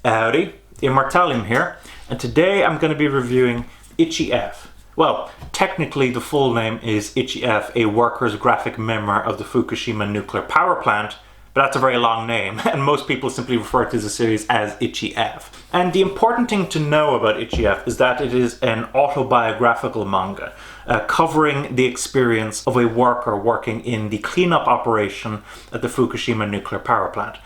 Howdy, Immortalium here, and today I'm going to be reviewing Ichi-F. Well, technically the full name is Ichi-F, a workers' graphic memoir of the Fukushima Nuclear Power Plant, but that's a very long name, and most people simply refer to the series as Ichi-F. And the important thing to know about Ichi-F is that it is an autobiographical manga, covering the experience of a worker working in the cleanup operation at the Fukushima Nuclear Power Plant.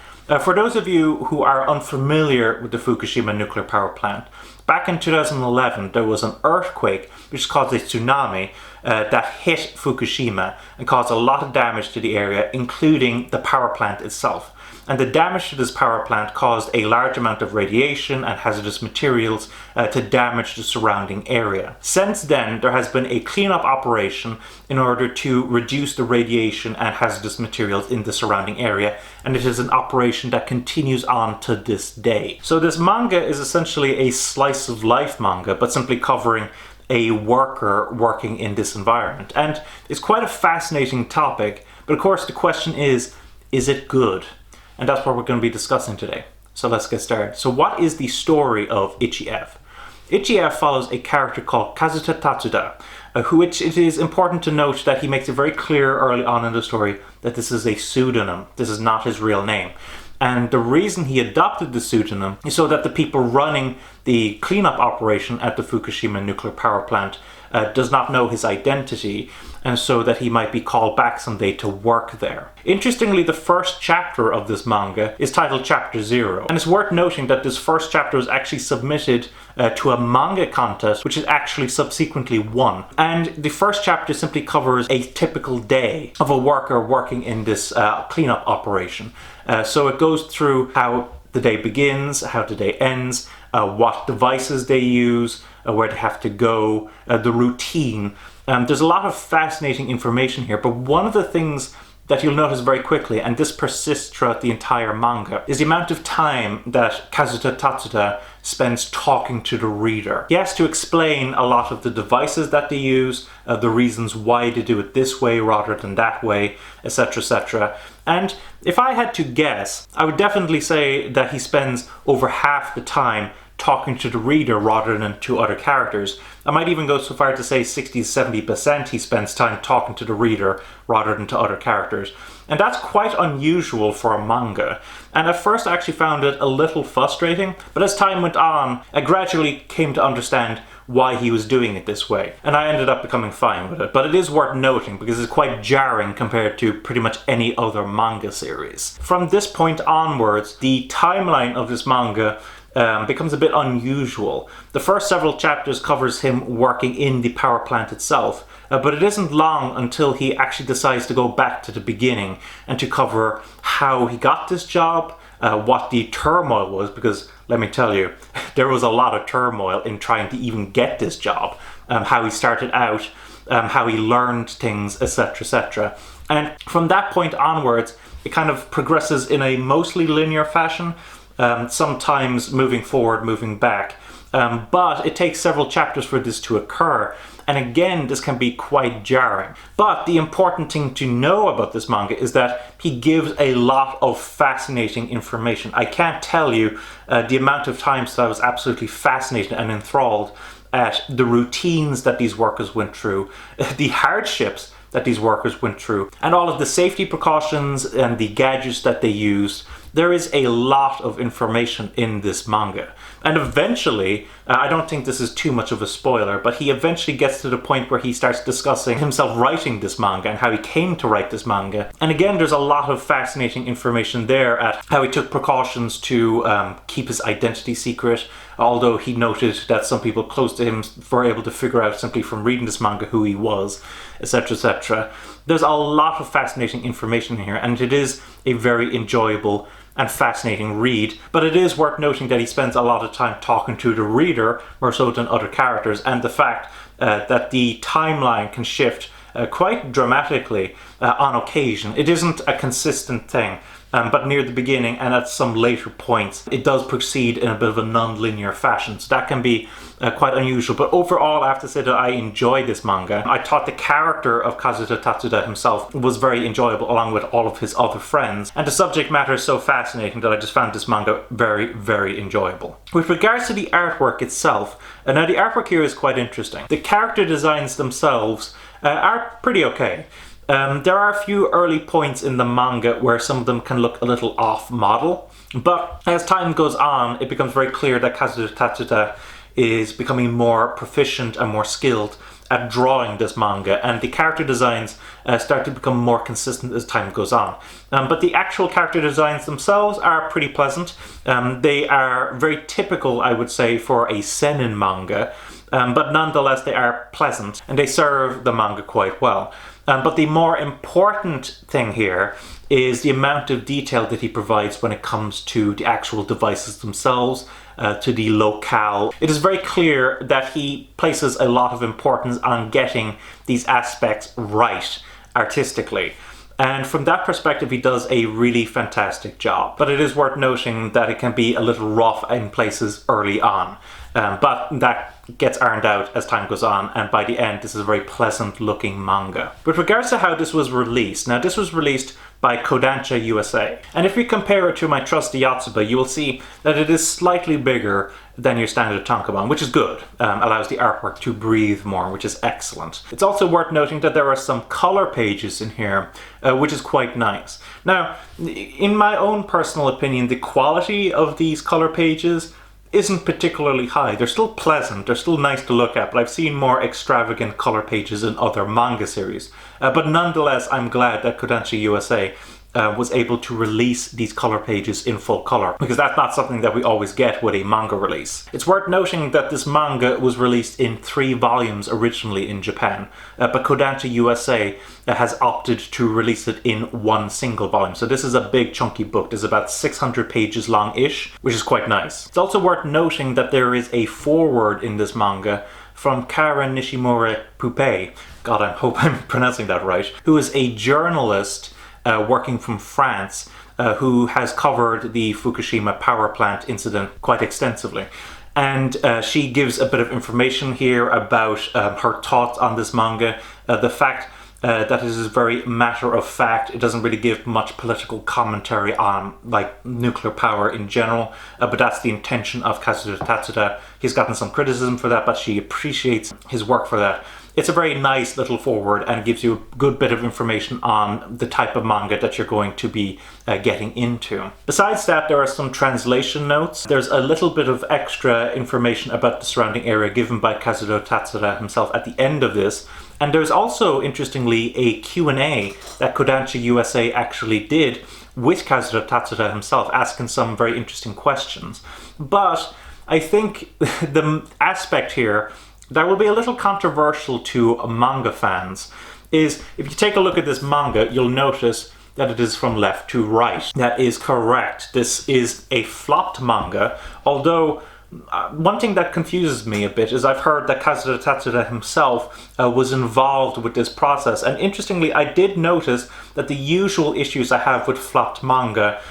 For those of you who are unfamiliar with the Fukushima Nuclear Power Plant, back in 2011 there was an earthquake which caused a tsunami that hit Fukushima and caused a lot of damage to the area, including the power plant itself. And the damage to this power plant caused a large amount of radiation and hazardous materials to damage the surrounding area. Since then, there has been a cleanup operation in order to reduce the radiation and hazardous materials in the surrounding area, and it is an operation that continues on to this day. So this manga is essentially a slice of life manga, but simply covering a worker working in this environment. And it's quite a fascinating topic, but of course the question is it good? And that's what we're going to be discussing today. So let's get started. So what is the story of Ichi-F? Ichi-F follows a character called Kazuta Tatsuda, which it is important to note that he makes it very clear early on in the story that this is a pseudonym. This is not his real name. And the reason he adopted the pseudonym is so that the people running the cleanup operation at the Fukushima Nuclear Power Plant does not know his identity, and so that he might be called back someday to work there. Interestingly, the first chapter of this manga is titled Chapter 0, and it's worth noting that this first chapter was actually submitted to a manga contest, which is actually subsequently won. And the first chapter simply covers a typical day of a worker working in this cleanup operation. So it goes through how the day begins, how the day ends, what devices they use, where they have to go, the routine. There's a lot of fascinating information here, but one of the things that you'll notice very quickly, and this persists throughout the entire manga, is the amount of time that Kazuta Tatsuda spends talking to the reader. He has to explain a lot of the devices that they use, the reasons why they do it this way rather than that way, etc., etc. And if I had to guess, I would definitely say that he spends over half the time talking to the reader rather than to other characters. I might even go so far to say 60-70% he spends time talking to the reader rather than to other characters. And that's quite unusual for a manga. And at first I actually found it a little frustrating, but as time went on, I gradually came to understand why he was doing it this way. And I ended up becoming fine with it. But it is worth noting because it's quite jarring compared to pretty much any other manga series. From this point onwards, the timeline of this manga becomes a bit unusual. The first several chapters covers him working in the power plant itself, but it isn't long until he actually decides to go back to the beginning and to cover how he got this job, what the turmoil was, because let me tell you, there was a lot of turmoil in trying to even get this job, how he started out, how he learned things, etc., etc. And from that point onwards, it kind of progresses in a mostly linear fashion, sometimes moving forward, moving back. But it takes several chapters for this to occur, and again this can be quite jarring. But the important thing to know about this manga is that he gives a lot of fascinating information. I can't tell you the amount of times that I was absolutely fascinated and enthralled at the routines that these workers went through, the hardships that these workers went through, and all of the safety precautions and the gadgets that they used. There is a lot of information in this manga. And eventually, I don't think this is too much of a spoiler, but he eventually gets to the point where he starts discussing himself writing this manga and how he came to write this manga. And again, there's a lot of fascinating information there at how he took precautions to keep his identity secret, although he noted that some people close to him were able to figure out simply from reading this manga who he was, etc., etc. There's a lot of fascinating information here, and it is a very enjoyable and fascinating read, but it is worth noting that he spends a lot of time talking to the reader more so than other characters, and the fact that the timeline can shift quite dramatically on occasion. It isn't a consistent thing. but near the beginning and at some later points, it does proceed in a bit of a non-linear fashion. So that can be quite unusual. But overall, I have to say that I enjoyed this manga. I thought the character of Kazuto Tatsuda himself was very enjoyable, along with all of his other friends. And the subject matter is so fascinating that I just found this manga very, very enjoyable. With regards to the artwork itself, now the artwork here is quite interesting. The character designs themselves are pretty okay. There are a few early points in the manga where some of them can look a little off model, but as time goes on, it becomes very clear that Kazuto Tatsuda is becoming more proficient and more skilled at drawing this manga, and the character designs start to become more consistent as time goes on. But the actual character designs themselves are pretty pleasant. They are very typical, I would say, for a seinen manga, but nonetheless they are pleasant and they serve the manga quite well. But the more important thing here is the amount of detail that he provides when it comes to the actual devices themselves, to the locale. It is very clear that he places a lot of importance on getting these aspects right artistically. And from that perspective, he does a really fantastic job. But it is worth noting that it can be a little rough in places early on. But that gets ironed out as time goes on, and by the end this is a very pleasant looking manga. With regards to how this was released, now this was released by Kodansha USA, and if we compare it to my trusty Yotsuba, you will see that it is slightly bigger than your standard tankobon, which is good. Allows the artwork to breathe more, which is excellent. It's also worth noting that there are some color pages in here, which is quite nice. Now, in my own personal opinion, the quality of these color pages isn't particularly high. They're still pleasant, they're still nice to look at, but I've seen more extravagant color pages in other manga series. But nonetheless, I'm glad that Kodansha USA was able to release these color pages in full color, because that's not something that we always get with a manga release. It's worth noting that this manga was released in 3 volumes originally in Japan, but Kodansha USA has opted to release it in 1 single volume. So this is a big chunky book. It's about 600 pages long-ish, which is quite nice. It's also worth noting that there is a foreword in this manga from Kara Nishimura Poupée, God, I hope I'm pronouncing that right, who is a journalist working from France, who has covered the Fukushima power plant incident quite extensively. And she gives a bit of information here about her thoughts on this manga, the fact that it is very matter of fact. It doesn't really give much political commentary on like nuclear power in general, but that's the intention of Kazuto Tatsuda. He's gotten some criticism for that, but she appreciates his work for that. It's a very nice little foreword and gives you a good bit of information on the type of manga that you're going to be getting into. Besides that, there are some translation notes. There's a little bit of extra information about the surrounding area given by Kazuto Tatsuda himself at the end of this. And there's also, interestingly, a Q&A that Kodansha USA actually did with Kazuto Tatsuda himself, asking some very interesting questions. But I think the aspect here that will be a little controversial to manga fans is, if you take a look at this manga, you'll notice that it is from left to right. That is correct. This is a flopped manga, although one thing that confuses me a bit is I've heard that Kazuto Tatsuda himself was involved with this process, and interestingly I did notice that the usual issues I have with flopped manga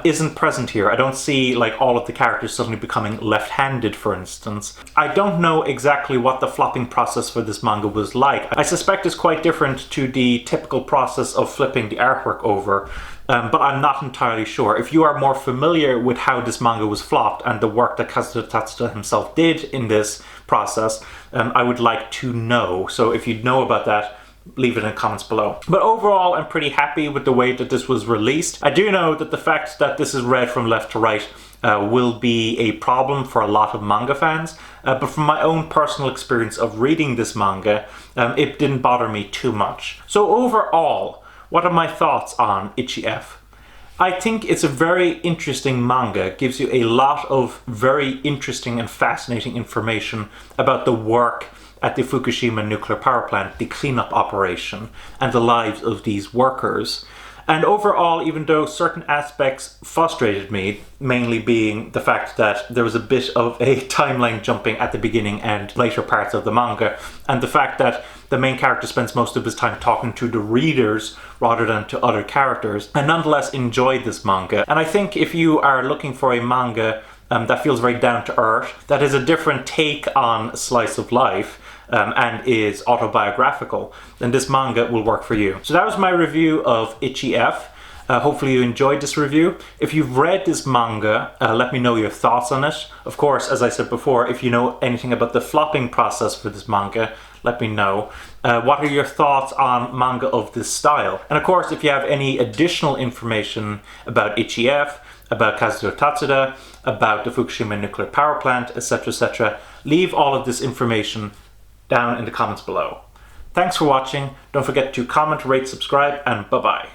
isn't present here. I don't see like all of the characters suddenly becoming left-handed, for instance. I don't know exactly what the flopping process for this manga was like. I suspect it's quite different to the typical process of flipping the artwork over, but I'm not entirely sure. If you are more familiar with how this manga was flopped and the work that Kazuto Tatsuda himself did in this process, I would like to know. So if you know about that, leave it in the comments below. But overall, I'm pretty happy with the way that this was released. I do know that the fact that this is read from left to right will be a problem for a lot of manga fans, but from my own personal experience of reading this manga, it didn't bother me too much. So overall, what are my thoughts on Ichi-F? I think it's a very interesting manga. It gives you a lot of very interesting and fascinating information about the work at the Fukushima Nuclear Power Plant, the cleanup operation, and the lives of these workers. And overall, even though certain aspects frustrated me, mainly being the fact that there was a bit of a timeline jumping at the beginning and later parts of the manga, and the fact that the main character spends most of his time talking to the readers rather than to other characters, I nonetheless enjoyed this manga. And I think if you are looking for a manga that feels very down to earth, that is a different take on slice of life, and is autobiographical, then this manga will work for you. So that was my review of Ichi-F. Hopefully you enjoyed this review. If you've read this manga, let me know your thoughts on it. Of course, as I said before, if you know anything about the flopping process for this manga, let me know. What are your thoughts on manga of this style? And of course, if you have any additional information about Ichi-F, about Kazuo Tatsuda, about the Fukushima Nuclear Power Plant, etc., leave all of this information down in the comments below. Thanks for watching. Don't forget to comment, rate, subscribe, and bye-bye.